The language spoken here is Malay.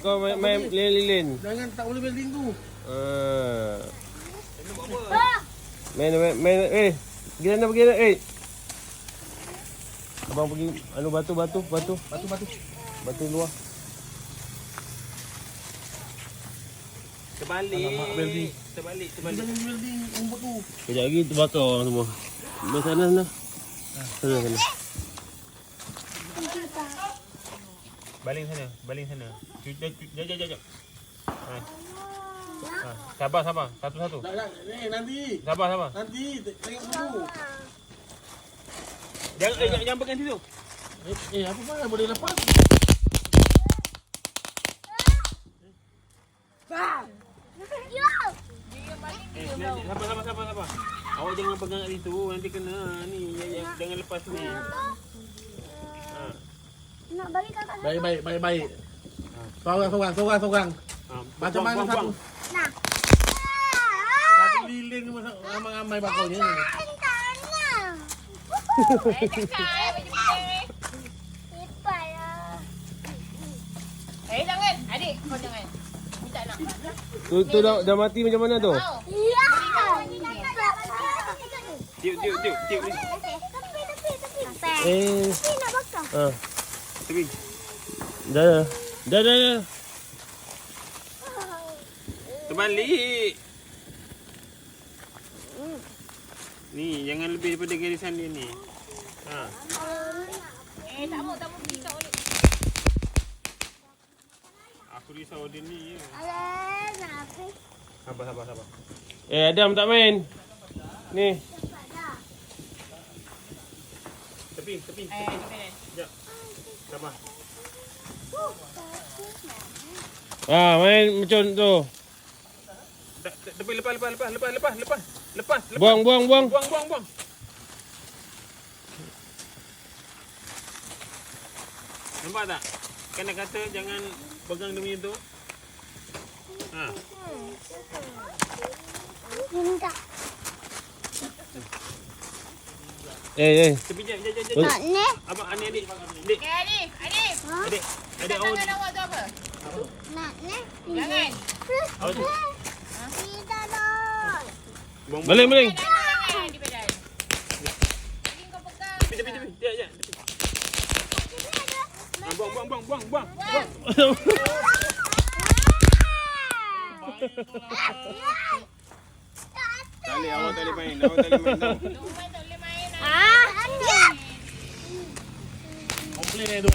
Kau main lilin. Jangan tak boleh building tu. Main. Pergi sana pergi sana. Abang pergi batu luar. Terbalik. Building rumput tu. Kejap lagi terbakar orang semua. Sana. Sana. Baling sana. Jap. Sabar. Satu-satu. Nanti. Sabar. Nanti tengok dulu. Jangan pegang situ. Apa boleh lepas? Sabar. Awak jangan pegang kat situ, nanti kena ni. Jangan lepas ni. Nak bagi kakak. Baik. Seorang. Macam mana satu? Nah. Satu lilin ramai-ramai bakalnya. Lipat lah. Jangan. Adik, kau jangan. Minta nak. Tu dah mati macam mana tu? Ya. Tiup ni. Tepi. Nak bakar. Tepi. Dah. Terbalik. Ni, jangan lebih daripada garisan dia ni. Tak mau risau ni. Aku risau dia ni. Alah, nak apa? Sabar. Adam tak main. Ni. Tepi. Sekejap. Sabar. Main macam tu. Tepi lepas. Buang. Buang. Nampak tak? Kan dah kata jangan pegang dia punya tu. Minta. Tepi jap. Nak ni? Abang adik. Adik awak. Tangan awak tu apa? Nak ni? Jangan. Awak tu. Tidak nak. Baling. Jangan di pedal. Ini kau pegang. Tepi. Jap. Buang. Tali awak tak boleh main. Tak boleh main. Ah, Komplain tu.